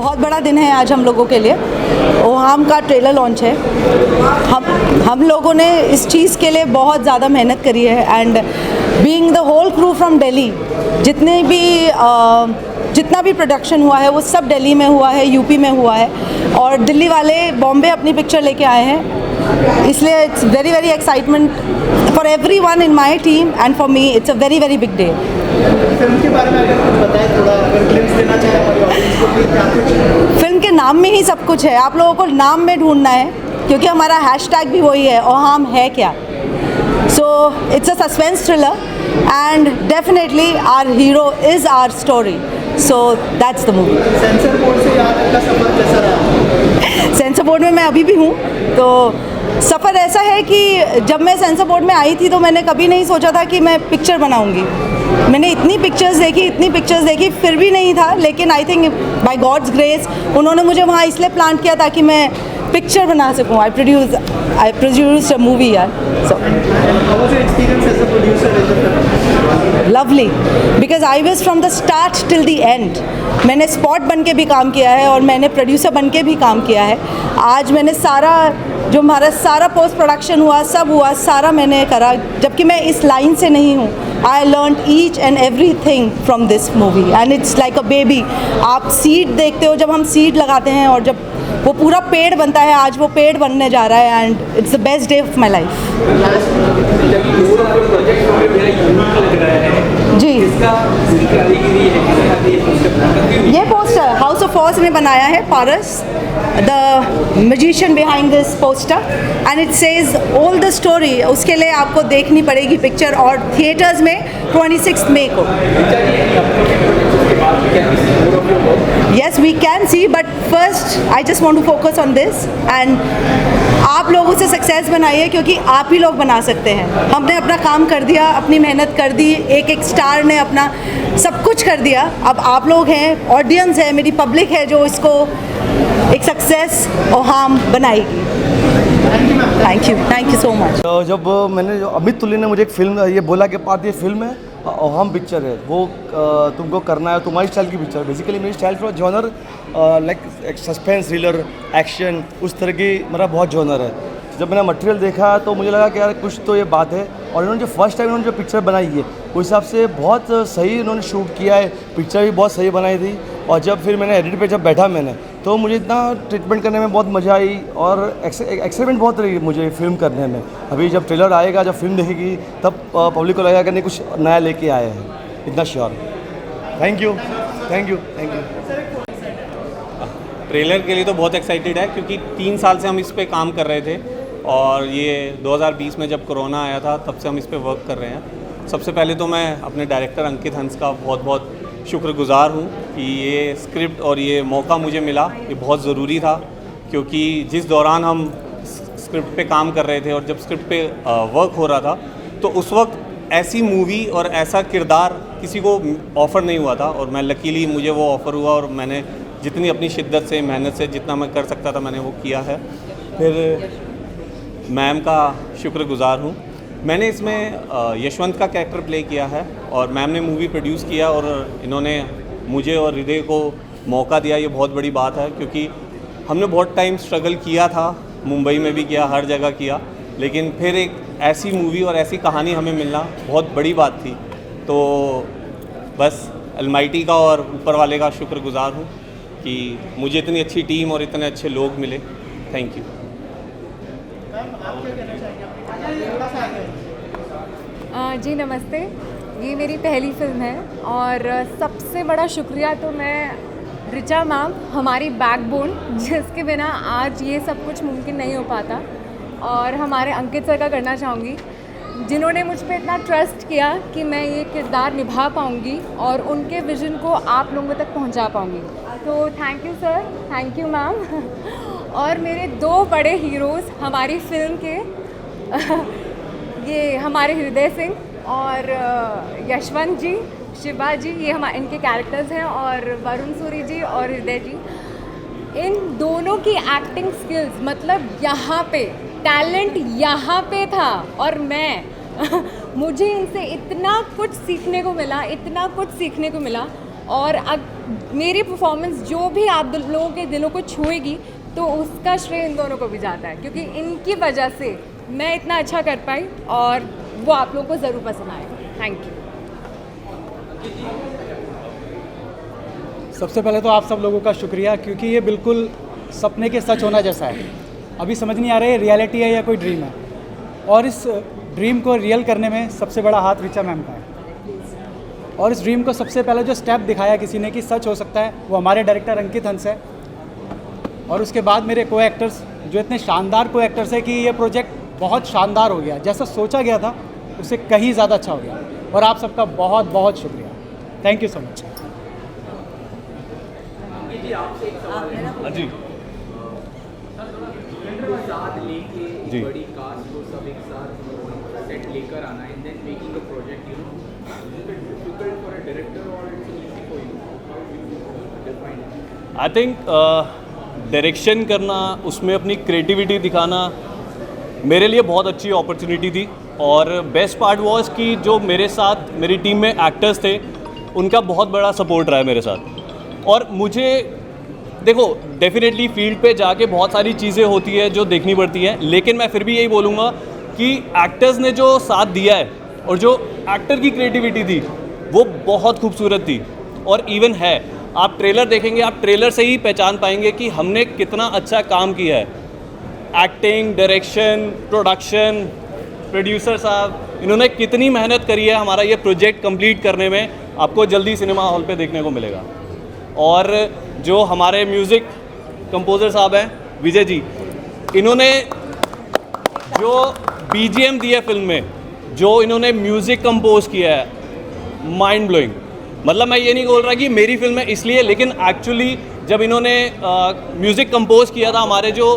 बहुत बड़ा दिन है आज हम लोगों के लिए। ओहाम का ट्रेलर लॉन्च है। हम लोगों ने इस चीज़ के लिए बहुत ज़्यादा मेहनत करी है and being the whole crew from Delhi, जितना भी प्रोडक्शन हुआ है वो सब दिल्ली में हुआ है, यूपी में हुआ है और दिल्ली वाले बॉम्बे अपनी पिक्चर लेके आए हैं। इसलिए it's very very excitement for everyone in my team and for me it's a very very big day. Film के बारे में अगर कुछ बताएं थोड़ा, अगर ग्लिम्स देना चाहें हमारी ऑडियंस को, प्लीज। क्या कुछ फिल्म के नाम में ही सब कुछ है, आप लोगों को नाम में ढूंढना है क्योंकि हमारा हैशटैग भी वही है, ओहाम है क्या। So it's a suspense thriller and definitely our hero is our story, so that's the movie. Censor board से यहाँ तक का सफर कैसा रहा? सेंसर बोर्ड में मैं अभी भी हूँ, तो सफ़र ऐसा है कि जब मैं सेंसर बोर्ड में आई थी तो मैंने कभी नहीं सोचा था कि मैं पिक्चर बनाऊँगी। मैंने इतनी पिक्चर्स देखी फिर भी नहीं था, लेकिन I think by God's grace उन्होंने मुझे वहाँ इसलिए प्लांट किया ताकि मैं पिक्चर बना सकूँ। आई प्रोड्यूस्ड अ मूवी यार। सो How was your experience as a producer in the film? Lovely because I was from the start till the end. मैंने स्पॉट बन के भी काम किया है और मैंने प्रोड्यूसर बन के भी काम किया है। आज मैंने जो हमारा सारा पोस्ट प्रोडक्शन हुआ, सब हुआ, सारा मैंने करा, जबकि मैं इस लाइन से नहीं हूँ। I learn each and every thing from this movie and it's like a baby. आप सीड देखते हो, जब हम सीड लगाते हैं और जब वो पूरा पेड़ बनता है, आज वो पेड़ बनने जा रहा है and it's the best day of my life. जी, ये पोस्टर हाउस ऑफ फॉस ने बनाया है, Paras the magician behind this poster and it says all the story. उसके लिए आपको देखनी पड़ेगी पिक्चर और थिएटर्स में 26 मई को। Yes, we can see, but first I just want to focus on this and आप लोगों से सक्सेस बनाइए क्योंकि आप ही लोग बना सकते हैं। हमने अपना काम कर दिया, अपनी मेहनत कर दी, एक स्टार ने अपना सब कुछ कर दिया। अब आप लोग हैं, ऑडियंस है, मेरी पब्लिक है जो इसको एक सक्सेस ओहाम बनाएगी। Thank you so much. जब अमित तुल्ली ने मुझे एक फिल्म ये बोला कि पार्थ ये फिल्म है, ओहाम पिक्चर है, वो तुमको करना है, तुम्हारी स्टाइल की पिक्चर। बेसिकली मेरी स्टाइल थोड़ा genre like suspense thriller action उस तरह की मेरा बहुत जॉनर है। जब मैंने मटेरियल देखा तो मुझे लगा कि यार कुछ तो ये बात है और इन्होंने जो फर्स्ट टाइम इन्होंने जो पिक्चर बनाई है उस हिसाब से बहुत सही इन्होंने शूट किया है, पिक्चर भी बहुत सही बनाई थी। और जब फिर मैंने एडिट पे जब बैठा मैंने तो मुझे इतना ट्रीटमेंट करने में बहुत मज़ा आई और एक्साइटमेंट बहुत रही मुझे फिल्म करने में। अभी जब ट्रेलर आएगा, जब फिल्म देखेगी तब पब्लिक को लगेगा कि नहीं कुछ नया लेके आए हैं, इतना श्योर। Thank you. ट्रेलर के लिए तो बहुत एक्साइटेड है क्योंकि 3 साल से हम इस पे काम कर रहे थे और ये 2020 में जब कोरोना आया था तब से हम इस पे वर्क कर रहे हैं। सबसे पहले तो मैं अपने डायरेक्टर अंकित हंस का बहुत बहुत शुक्रगुजार हूँ कि ये स्क्रिप्ट और ये मौका मुझे मिला, ये बहुत ज़रूरी था क्योंकि जिस दौरान हम स्क्रिप्ट पे काम कर रहे थे और जब स्क्रिप्ट पे वर्क हो रहा था तो उस वक्त ऐसी मूवी और ऐसा किरदार किसी को ऑफ़र नहीं हुआ था और मैं लकीली मुझे वो ऑफ़र हुआ और मैंने जितनी अपनी शिद्दत से, मेहनत से जितना मैं कर सकता था मैंने वो किया है। फिर मैम का शुक्रगुजार हूँ। मैंने इसमें यशवंत का कैरेक्टर प्ले किया है और मैम ने मूवी प्रोड्यूस किया और इन्होंने मुझे और हृदय को मौका दिया, ये बहुत बड़ी बात है क्योंकि हमने बहुत टाइम स्ट्रगल किया था, मुंबई में भी किया, हर जगह किया, लेकिन फिर एक ऐसी मूवी और ऐसी कहानी हमें मिलना बहुत बड़ी बात थी। तो बस अलमाइटी का और ऊपर वाले का शुक्रगुजार हूँ कि मुझे इतनी अच्छी टीम और इतने अच्छे लोग मिले। Thank you. जी नमस्ते, ये मेरी पहली फिल्म है और सबसे बड़ा शुक्रिया तो मैं रिचा मैम, हमारी बैकबोन, जिसके बिना आज ये सब कुछ मुमकिन नहीं हो पाता, और हमारे अंकित सर का करना चाहूँगी जिन्होंने मुझ पर इतना ट्रस्ट किया कि मैं ये किरदार निभा पाऊँगी और उनके विज़न को आप लोगों तक पहुँचा पाऊँगी। तो thank you sir, thank you ma'am. और मेरे 2 बड़े हीरोज़ हमारी फिल्म के ये हमारे हृदय सिंह और यशवंत जी, शिवा जी, ये इनके कैरेक्टर्स हैं, और वरुण सूरी जी और हृदय जी। इन दोनों की एक्टिंग स्किल्स, मतलब यहाँ पे टैलेंट यहाँ पे था और मैं मुझे इनसे इतना कुछ सीखने को मिला, इतना कुछ सीखने को मिला। और मेरी परफॉर्मेंस जो भी आप लोगों के दिलों को छुएगी तो उसका श्रेय इन दोनों को भी जाता है, क्योंकि इनकी वजह से मैं इतना अच्छा कर पाई और वो आप लोगों को ज़रूर पसंद आएगा। Thank you. सबसे पहले तो आप सब लोगों का शुक्रिया, क्योंकि ये बिल्कुल सपने के सच होना जैसा है। अभी समझ नहीं आ रहा है रियलिटी है या कोई ड्रीम है, और इस ड्रीम को रियल करने में सबसे बड़ा हाथ ऋचा मैम का है। और इस ड्रीम को सबसे पहले जो स्टेप दिखाया किसी ने कि सच हो सकता है, वो हमारे डायरेक्टर अंकित हंस है। और उसके बाद मेरे को एक्टर्स जो इतने शानदार को एक्टर्स है कि ये प्रोजेक्ट बहुत शानदार हो गया, जैसा सोचा गया था उससे कहीं ज़्यादा अच्छा हो गया। और आप सबका बहुत बहुत शुक्रिया, थैंक यू सो मच। हाँ जी साथ लेके जी। बड़ी कास्ट को सब एक साथ सेट लेकर आना and then making a project, you know, is it difficult for a director और it's easy for you? How you define it? I think direction करना, उसमें अपनी क्रिएटिविटी दिखाना मेरे लिए बहुत अच्छी अपॉर्चुनिटी थी। और बेस्ट पार्ट वॉज कि जो मेरे साथ मेरी टीम में एक्टर्स थे उनका बहुत बड़ा सपोर्ट रहा है मेरे साथ। और मुझे देखो, डेफिनेटली फील्ड पे जाके बहुत सारी चीज़ें होती है जो देखनी पड़ती हैं, लेकिन मैं फिर भी यही बोलूँगा कि एक्टर्स ने जो साथ दिया है और जो एक्टर की क्रिएटिविटी थी वो बहुत खूबसूरत थी और इवन है। आप ट्रेलर देखेंगे, आप ट्रेलर से ही पहचान पाएंगे कि हमने कितना अच्छा काम किया है। एक्टिंग, डायरेक्शन, प्रोडक्शन, प्रोड्यूसर साहब, इन्होंने कितनी मेहनत करी है हमारा ये प्रोजेक्ट कंप्लीट करने में, आपको जल्दी सिनेमा हॉल पे देखने को मिलेगा। और जो हमारे म्यूज़िक कंपोज़र साहब हैं विजय जी, इन्होंने जो बीजीएम दिया फिल्म में, जो इन्होंने म्यूज़िक कंपोज किया है, माइंड ब्लोइंग। मतलब मैं ये नहीं बोल रहा कि मेरी फिल्म है इसलिए, लेकिन एक्चुअली जब इन्होंने म्यूज़िक कंपोज किया था, हमारे जो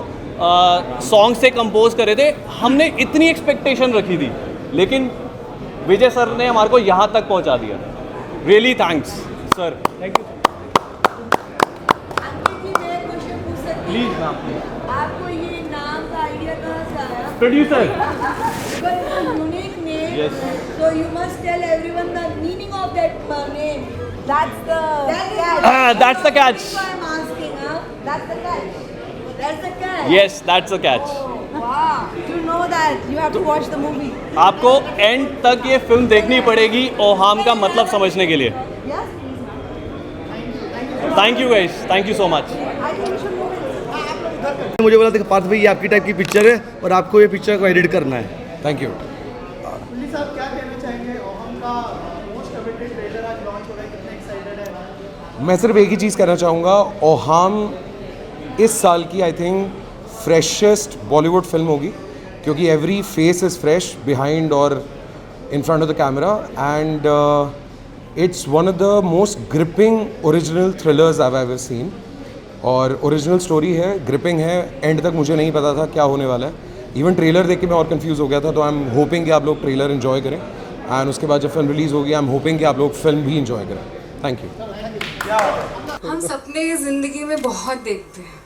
सॉन्ग से कंपोज करे थे, हमने इतनी एक्सपेक्टेशन रखी थी, लेकिन विजय सर ने हमारे को यहाँ तक पहुँचा दिया। Really thanks sir, thank you. Please ma'am, आपको ये नाम का आइडिया कहाँ से आया? Producer. Unique name, Yes. so you must tell everyone the meaning of that name. That's the catch. That's the catch. That's what I'm asking, huh? That's the catch. That's the catch. Yes, that's the catch. Oh, wow. To know that, you have to watch the movie. आपको and तक ये film देखनी पड़ेगी ओहाम का मतलब समझने के लिए। Yes. Thank you guys, thank you so much. I think you should move it. मुझे बोला था कि पार्थ भाई ये आपकी टाइप की पिक्चर है और आपको ये पिक्चर को एडिट करना है। Thank you. पुलिस साहब क्या कहना चाहेंगे? ओहम का मोस्ट अवेटेड ट्रेलर आज लॉन्च हो रहा है, कितने एक्साइटेड है? मैं सिर्फ एक ही चीज़ कहना चाहूँगा, ओहाम इस साल की I think freshest Bollywood film होगी, क्योंकि every face is fresh behind और in front of the camera, and it's one of the most gripping original thrillers I have ever seen. और ओरिजिनल स्टोरी है, ग्रिपिंग है, end तक मुझे नहीं पता था क्या होने वाला है। इवन ट्रेलर देख के मैं और कंफ्यूज हो गया था। तो आई एम होपिंग कि आप लोग ट्रेलर एंजॉय करें, एंड उसके बाद जब फिल्म रिलीज़ होगी आई एम होपिंग कि आप लोग फिल्म भी एंजॉय करें। Thank you. हम सपने ज़िंदगी में बहुत देखते हैं,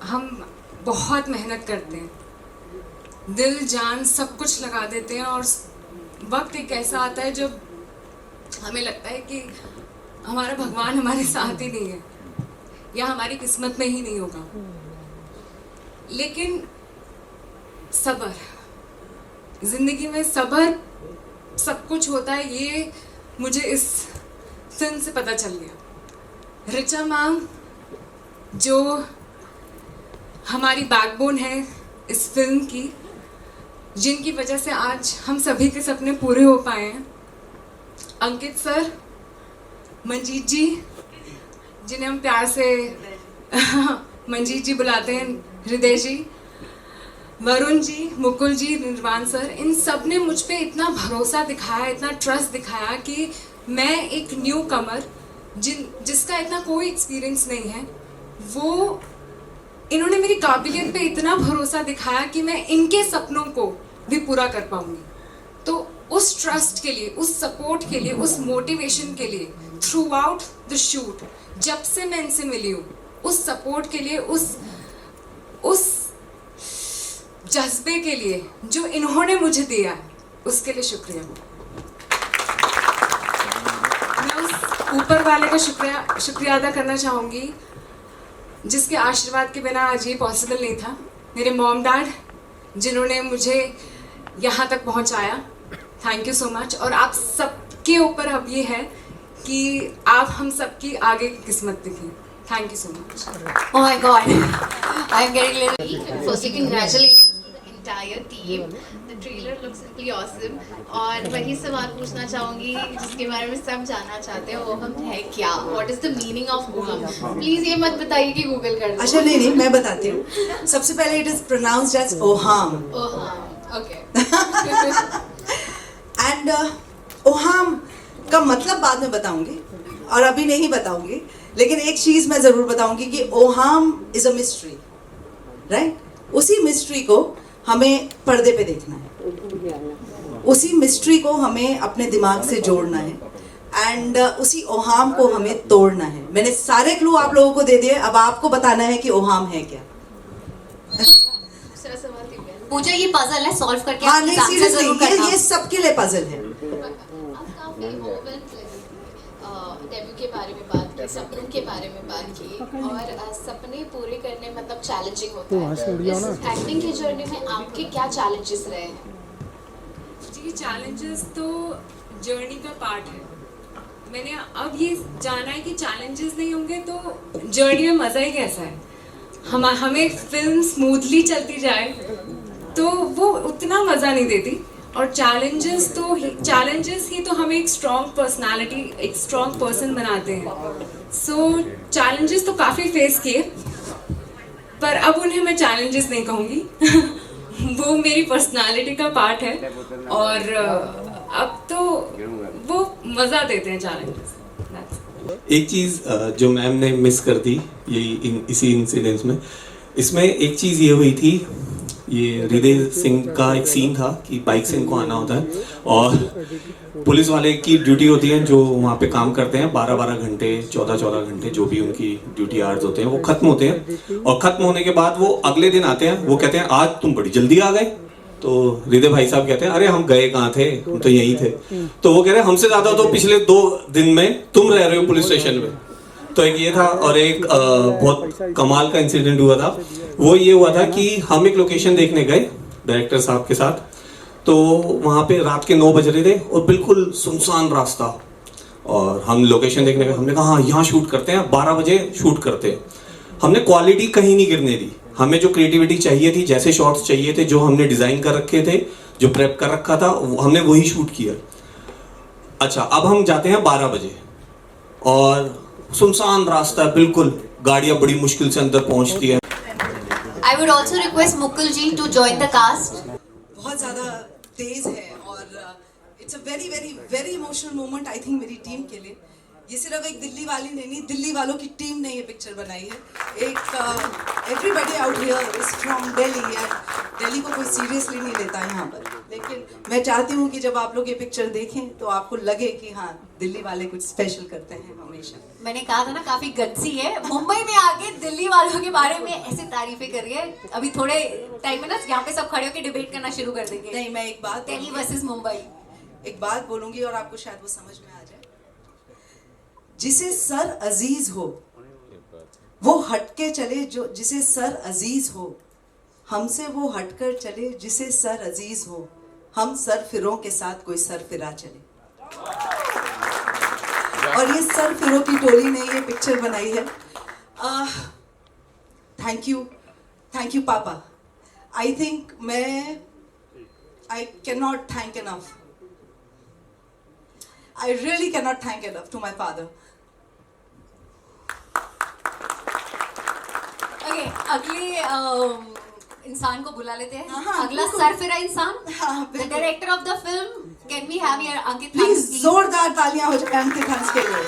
हम बहुत मेहनत करते हैं, दिल जान सब कुछ लगा देते हैं, और वक्त एक ऐसा आता है जब हमें लगता है कि हमारा भगवान हमारे साथ ही नहीं है या हमारी किस्मत में ही नहीं होगा। लेकिन सब्र, ज़िंदगी में सब्र सब कुछ होता है, ये मुझे इस फिल्म से पता चल गया। ऋचा मैम जो हमारी बैकबोन है इस फिल्म की, जिनकी वजह से आज हम सभी के सपने पूरे हो पाए हैं। अंकित सर, मंजीत जी, जिन्हें हम प्यार से मंजीत जी बुलाते हैं, हृदय जी, वरुण जी, मुकुल जी, निर्वाण सर, इन सब ने मुझ पे इतना भरोसा दिखाया, इतना ट्रस्ट दिखाया कि मैं एक न्यू कमर जिसका इतना कोई एक्सपीरियंस नहीं है, वो इन्होंने मेरी काबिलियत पे इतना भरोसा दिखाया कि मैं इनके सपनों को भी पूरा कर पाऊंगी। तो उस ट्रस्ट के लिए, उस सपोर्ट के लिए, उस मोटिवेशन के लिए थ्रू आउट द शूट, जब से मैं इनसे मिली हूँ, उस सपोर्ट के लिए, उस जज्बे के लिए जो इन्होंने मुझे दिया है, उसके लिए शुक्रिया। मैं उस ऊपर वाले का शुक्रिया अदा करना चाहूँगी, जिसके आशीर्वाद के बिना आज ये पॉसिबल नहीं था। मेरे मॉम डैड, जिन्होंने मुझे यहाँ तक पहुँचाया, थैंक यू सो मच। और आप सबके ऊपर अब ये है कि आप हम सबकी आगे की किस्मत दिखी। Thank you so much. Oh my God, I'm getting a little. Firstly, congratulations to the entire team. The trailer looks really awesome. और वही सवाल पूछना चाहूँगी जिसके बारे में सब जानना चाहते हैं, वो हम है क्या? What is the meaning of ohm? Please ये मत बताइए कि गूगल कर दो। अच्छा नहीं, मैं बताती हूँ। सबसे पहले it is pronounced as ohm. Ohm, okay. And ohm का मतलब बाद में बताऊंगी और अभी नहीं बताऊंगी, लेकिन एक चीज मैं जरूर बताऊंगी कि ohm is a mystery, right? उसी मिस्ट्री को हमें पर्दे पे देखना है, उसी मिस्ट्री को हमें अपने दिमाग से जोड़ना है, एंड उसी ओहम को हमें तोड़ना है। मैंने सारे क्लू आप लोगों को दे दिए, अब आपको बताना है कि ओहम है क्या। दूसरा सवाल पूजा, ये पजल है, सॉल्व करके हाँ आप नहीं, एग्जाम से जरूर सीरियसली करना। ये सबके लिए पजल है। आप काफी ओवरवेल्म डेब्यू के बारे में बात की, सपनों के बारे में बात की, और सपने पूरे करने मतलब चैलेंजिंग होता है। इस एक्टिंग की जर्नी में आपके क्या चैलेंजेस रहे हैं? जी, चैलेंजेस तो जर्नी का पार्ट है। मैंने अब ये जाना है कि चैलेंजेस नहीं होंगे तो जर्नी में मज़ा ही कैसा है। हमें फिल्म स्मूथली चलती जाए तो वो उतना मज़ा नहीं देती, और चैलेंजेस ही तो हमें एक स्ट्रॉन्ग पर्सनालिटी, एक स्ट्रॉन्ग पर्सन बनाते हैं। सो चैलेंजेस तो काफ़ी फेस किए, पर अब उन्हें मैं चैलेंजेस नहीं कहूँगी वो मेरी पर्सनालिटी का पार्ट है, और अब तो वो मज़ा देते हैं चैलेंजेस। एक चीज़ जो मैम ने मिस कर दी यही इसी इंसिडेंस में, इसमें एक चीज़ ये हुई थी, ये हृदय सिंह का एक सीन था कि बाइक से इनको आना होता है और पुलिस वाले की ड्यूटी होती है जो वहाँ पे काम करते हैं 12-12 घंटे, 14-14 घंटे, जो भी उनकी ड्यूटी आवर्स होते हैं वो खत्म होते हैं, और खत्म होने के बाद वो अगले दिन आते हैं। वो कहते हैं आज तुम बड़ी जल्दी आ गए। तो हृदय भाई साहब कहते हैं अरे हम गए कहाँ थे, हम तो यहीं थे। तो वो कह रहे हैं हमसे ज़्यादा तो पिछले 2 दिन में तुम रह रहे हो पुलिस स्टेशन में। तो एक ये था, और एक बहुत कमाल का इंसिडेंट हुआ था। वो ये हुआ था कि हम एक लोकेशन देखने गए डायरेक्टर साहब के साथ, तो वहाँ पे रात के 9 बज रहे थे और बिल्कुल सुनसान रास्ता, और हम लोकेशन देखने गए। हमने कहा हाँ यहाँ शूट करते हैं, 12 बजे शूट करते हैं। हमने क्वालिटी कहीं नहीं गिरने दी, हमें जो क्रिएटिविटी चाहिए थी, जैसे शॉट्स चाहिए थे, जो हमने डिज़ाइन कर रखे थे, जो प्रेप कर रखा था, हमने वही शूट किया। अच्छा, अब हम जाते हैं 12 बजे और सुनसान रास्ता है बिल्कुल, गाड़ियाँ बड़ी मुश्किल से अंदर पहुँचती है। I would also request Mukul ji to join the cast. बहुत ज़्यादा तेज है और it's a very very very emotional moment I think मेरी टीम के लिए। ये सिर्फ एक दिल्ली वाली नहीं, दिल्ली वालों की टीम ने ये पिक्चर बनाई है। एक everybody out here is from Delhi, and Delhi को कोई सीरियसली नहीं लेता यहाँ पर, लेकिन मैं चाहती हूँ कि जब आप लोग ये पिक्चर देखें तो आपको लगे कि हाँ दिल्ली वाले कुछ स्पेशल करते हैं हमेशा। मैंने कहा था ना काफी गत्सी है, मुंबई में आके दिल्ली वालों के बारे में ऐसे तारीफें कर रही है। अभी थोड़े टाइम में ना यहाँ पे सब खड़े होकर डिबेट करना शुरू कर देंगे। नहीं, मैं एक बात दिल्ली वर्सेस मुंबई, एक बात बोलूंगी और आपको शायद वो समझ में आ जाए। जिसे सर अजीज हो वो हटके चले, जो जिसे सर अजीज हो हमसे वो हटकर चले, जिसे सर अजीज हो हम सर फिरों के साथ कोई सर फिरा चले। और ये सर फिरों की टोली ने ये पिक्चर बनाई है। थैंक यू पापा। I think I can not thank enough, I really cannot thank enough to my father. Okay, अगले इंसान को बुला लेते हैं। हाँ, अगला सरफिरा इंसान, हाँ, the director of the film. Can we have your Ankit Please Hans, please? जोरदार तालियां हो जाए अंकित हंस के लिए।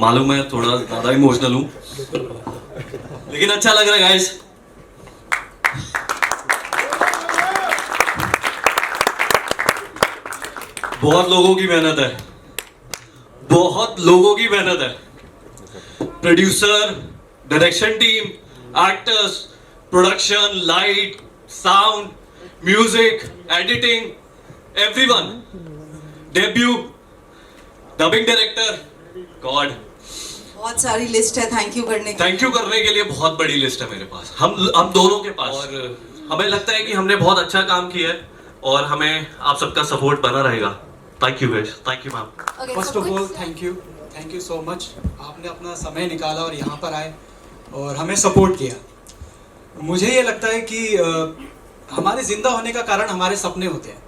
मालूम है थोड़ा ज़्यादा इमोशनल हूँ, लेकिन अच्छा लग रहा है गाइस। बहुत लोगों की मेहनत है, बहुत लोगों की मेहनत है। Producer, direction team, actors, production, light, sound, music, editing, everyone. Debut, dubbing director, God. बहुत सारी लिस्ट है थैंक यू करने की। थैंक यू करने के लिए बहुत बड़ी लिस्ट है मेरे पास, हम दोनों के पास, और हमें लगता है कि हमने बहुत अच्छा काम किया है और हमें आप सबका सपोर्ट बना रहेगा। Thank you guys, thank you ma'am. First of all thank you so much. आपने अपना समय निकाला और यहाँ पर आए और हमें सपोर्ट किया। मुझे ये लगता है कि हमारे ज़िंदा होने का कारण हमारे सपने होते हैं,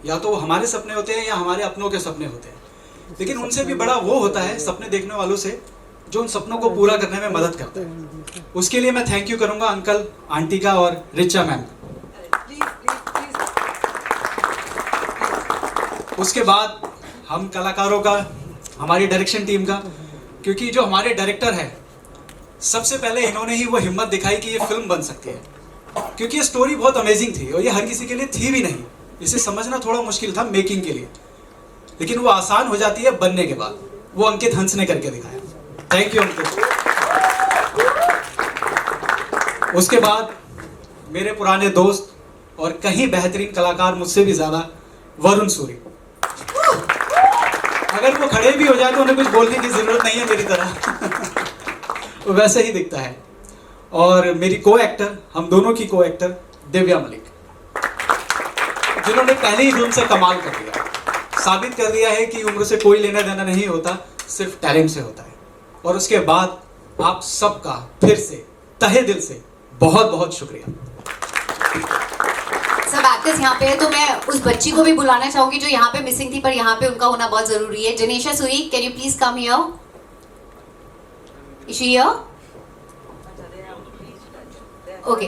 या तो हमारे सपने होते हैं या हमारे अपनों के सपने होते हैं, लेकिन उनसे भी बड़ा वो होता है सपने देखने वालों से जो उन सपनों को पूरा करने में मदद करता है। उसके लिए मैं थैंक यू करूँगा अंकल आंटी का और रिचा मैम। उसके बाद हम कलाकारों का, हमारी डायरेक्शन टीम का, क्योंकि जो हमारे डायरेक्टर है सबसे पहले इन्होंने ही वो हिम्मत दिखाई कि ये फिल्म बन सकती है, क्योंकि ये स्टोरी बहुत अमेजिंग थी और ये हर किसी के लिए थी भी नहीं। इसे समझना थोड़ा मुश्किल था मेकिंग के लिए, लेकिन वो आसान हो जाती है बनने के बाद। वो अंकित हंस ने करके दिखाया। थैंक यू अंकित। उसके बाद मेरे पुराने दोस्त और कहीं बेहतरीन कलाकार मुझसे भी ज्यादा, वरुण सूरी। अगर वो खड़े भी हो जाए तो उन्हें कुछ बोलने की जरूरत नहीं है मेरी तरह वो वैसे ही दिखता है। और मेरी को एक्टर, हम दोनों की को एक्टर दिव्या मलिक, जिन्होंने पहले ही फिल्म से कमाल कर दिया, साबित कर दिया है कि उम्र से कोई लेना देना नहीं होता, सिर्फ टैलेंट से होता है। और उसके बाद आप सबका फिर से तहे दिल से बहुत बहुत शुक्रिया। सब एक्टर्स यहाँ पे है, तो मैं उस बच्ची को भी बुलाना चाहूंगी जो यहाँ पे मिसिंग थी, पर यहाँ पे उनका होना बहुत जरूरी है। Janesha Suri, can you please come here? Is she here? Okay,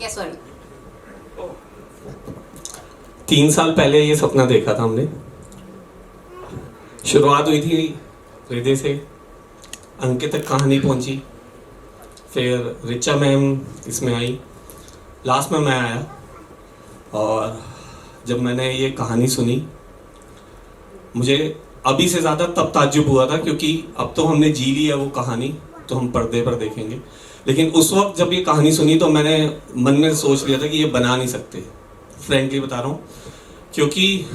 yes sorry. 3 साल पहले ये सपना देखा था हमने। शुरुआत हुई थी हृदय से, अंकित तक कहानी पहुंची, फिर रिचा मैम इसमें आई, लास्ट में मैं आया। और जब मैंने ये कहानी सुनी, मुझे अभी से ज़्यादा तब ताज्जुब हुआ था, क्योंकि अब तो हमने जी ली है वो कहानी, तो हम पर्दे पर देखेंगे। लेकिन उस वक्त जब ये कहानी सुनी तो मैंने मन में सोच लिया था कि ये बना नहीं सकते, फ्रेंकली बता रहा हूँ, क्योंकि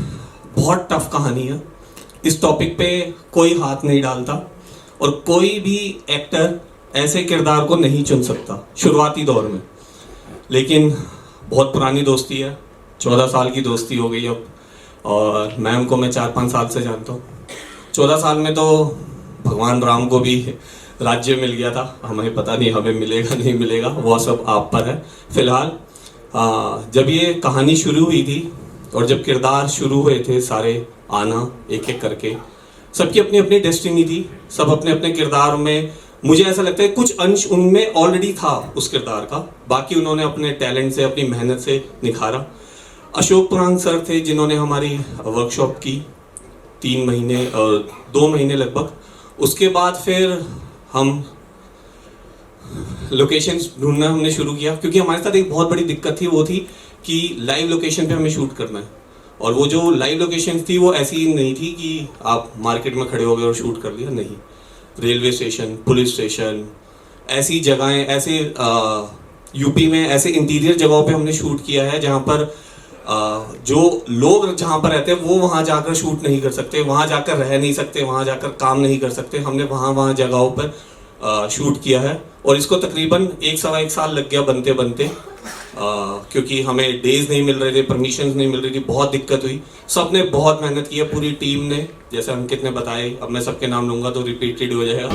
बहुत टफ कहानी है। इस टॉपिक पे कोई हाथ नहीं डालता और कोई भी एक्टर ऐसे किरदार को नहीं चुन सकता शुरुआती दौर में। लेकिन बहुत पुरानी दोस्ती है, 14 साल की दोस्ती हो गई अब, और मैम को मैं 4-5 साल से जानता हूँ। 14 साल में तो भगवान राम को भी राज्य मिल गया था, हमें पता नहीं हमें मिलेगा नहीं मिलेगा, वो सब आप पर है। फिलहाल जब ये कहानी शुरू हुई थी और जब किरदार शुरू हुए थे सारे आना एक एक करके, सबकी अपनी अपनी डेस्टिनी थी, सब अपने अपने किरदार में, मुझे ऐसा लगता है कुछ अंश उनमें ऑलरेडी था उस किरदार का, बाकी उन्होंने अपने टैलेंट से, अपनी मेहनत से निखारा। अशोक पुराण सर थे जिन्होंने हमारी वर्कशॉप की 3 महीने और 2 महीने लगभग। उसके बाद फिर हम लोकेशंस ढूंढना हमने शुरू किया, क्योंकि हमारे साथ एक बहुत बड़ी दिक्कत थी, वो थी कि लाइव लोकेशन पे हमें शूट करना है। और वो जो लाइव लोकेशन थी वो ऐसी नहीं थी कि आप मार्केट में खड़े हो गए और शूट कर लिया, नहीं। रेलवे स्टेशन, पुलिस स्टेशन, ऐसी जगहें, ऐसे यूपी में ऐसे इंटीरियर जगहों पे हमने शूट किया है जहाँ पर जो लोग जहाँ पर रहते हैं वो वहाँ जाकर शूट नहीं कर सकते, वहाँ जाकर रह नहीं सकते, वहाँ जाकर काम नहीं कर सकते। हमने वहाँ जगहों पर शूट किया है और इसको तकरीबन 1-1.25 साल लग गया बनते बनते, क्योंकि हमें डेज नहीं मिल रहे थे, परमिशंस नहीं मिल रही थी, बहुत दिक्कत हुई। सबने बहुत मेहनत की है, पूरी टीम ने, जैसे अंकित ने बताया, अब मैं सबके नाम लूँगा तो रिपीटेड हो जाएगा।